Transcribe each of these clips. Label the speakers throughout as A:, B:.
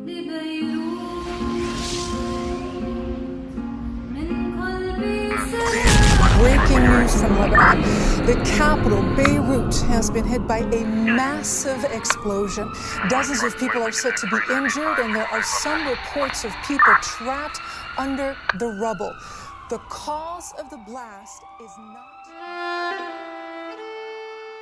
A: Breaking news from Lebanon. The capital, Beirut, has been hit by a massive explosion. Dozens of people are said to be injured, and there are some reports of people trapped under the rubble. The cause of the blast is not...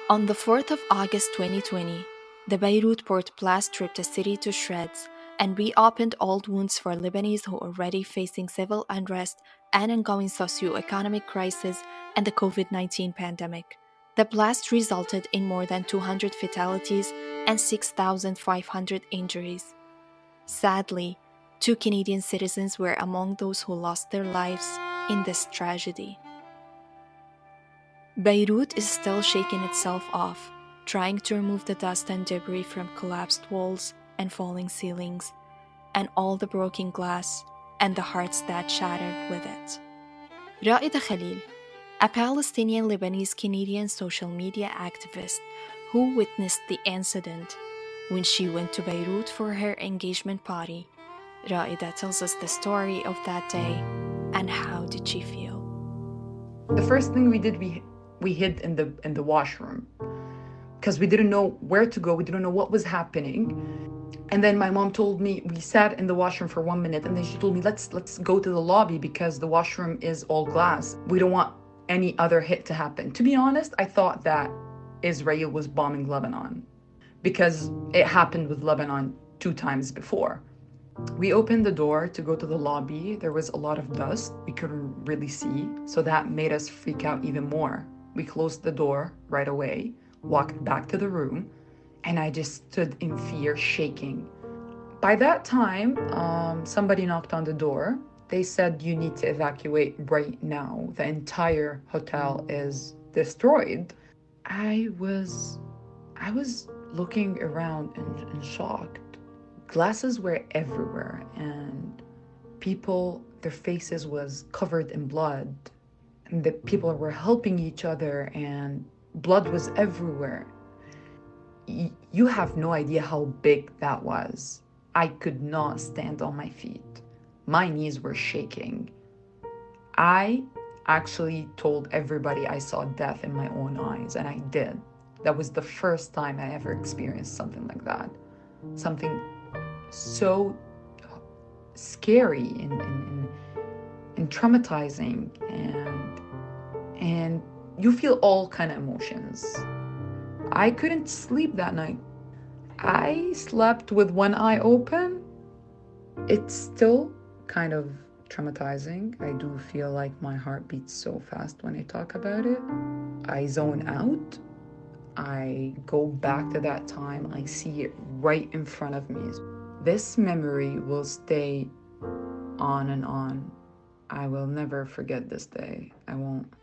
B: On the 4th of August 2020, the Beirut port blast ripped the city to shreds and reopened old wounds for Lebanese who are already facing civil unrest, an ongoing socio-economic crisis, and the COVID-19 pandemic. The blast resulted in more than 200 fatalities and 6,500 injuries. Sadly, 2 Canadian citizens were among those who lost their lives in this tragedy. Beirut is still shaking itself off, trying to remove the dust and debris from collapsed walls and falling ceilings, and all the broken glass and the hearts that shattered with it. Raida Khalil, a Palestinian Lebanese Canadian social media activist who witnessed the incident when she went to Beirut for her engagement party. Raida tells us the story of that day and how did she feel.
C: The first thing we did, we hid in the washroom because we didn't know where to go. We didn't know what was happening. And then my mom told me, we sat in the washroom for 1 minute, and then she told me, let's go to the lobby because the washroom is all glass. We don't want any other hit to happen. To be honest, I thought that Israel was bombing Lebanon because it happened with Lebanon 2 times before. We opened the door to go to the lobby. There was a lot of dust. We couldn't really see, so that made us freak out even more. We closed the door right away, walked back to the room, and I just stood in fear, shaking. By that time, somebody knocked on the door. They said, you need to evacuate right now. The entire hotel is destroyed. I was looking around in shock. Glasses were everywhere, and people, their faces was covered in blood. And the people were helping each other, and blood was everywhere. You have no idea how big that was. I could not stand on my feet. My knees were shaking. I actually told everybody I saw death in my own eyes, and I did. That was the first time I ever experienced something like that. Something so scary and traumatizing, and you feel all kind of emotions. I couldn't sleep that night. I slept with one eye open. It's still kind of traumatizing. I do feel like my heart beats so fast when I talk about it. I zone out. I go back to that time. I see it right in front of me. This memory will stay on and on. I will never forget this day. I won't.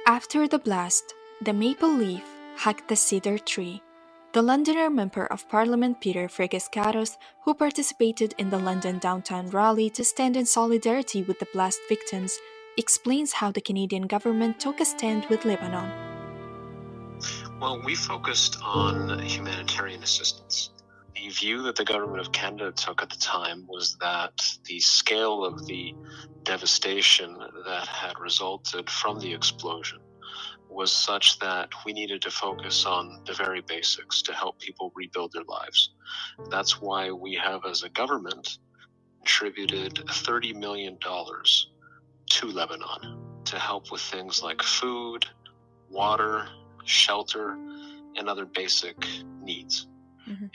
B: After the blast, the maple leaf hugged the cedar tree. The Londoner Member of Parliament Peter Frigaskaros, who participated in the London downtown rally to stand in solidarity with the blast victims, explains how the Canadian government took a stand with Lebanon.
D: Well, we focused on humanitarian assistance. The view that the government of Canada took at the time was that the scale of the devastation that had resulted from the explosion was such that we needed to focus on the very basics to help people rebuild their lives. That's why we have, as a government, contributed $30 million to Lebanon to help with things like food, water, shelter, and other basic needs.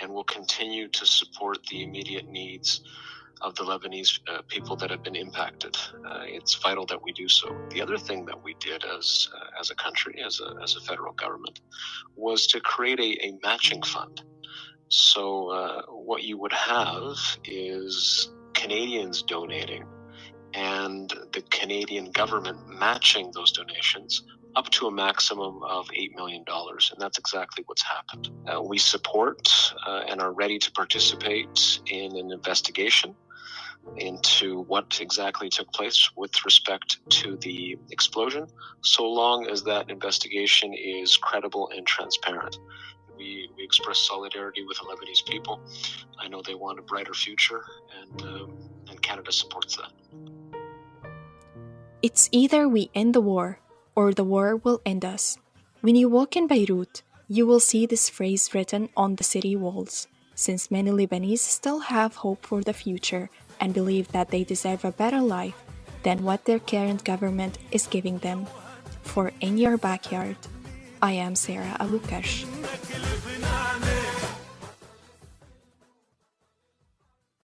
D: And we'll continue to support the immediate needs of the Lebanese people that have been impacted. It's vital that we do so. The other thing that we did as a country, as a federal government, was to create a matching fund. So what you would have is Canadians donating and the Canadian government matching those donations up to a maximum of $8 million. And that's exactly what's happened. We support and are ready to participate in an investigation into what exactly took place with respect to the explosion, so long as that investigation is credible and transparent. we express solidarity with the Lebanese people. I know they want a brighter future, and Canada supports that.
B: It's either we end the war, or the war will end us. When you walk in Beirut, you will see this phrase written on the city walls, since many Lebanese still have hope for the future and believe that they deserve a better life than what their current government is giving them. For In Your Backyard, I am Sarah Abukarsh.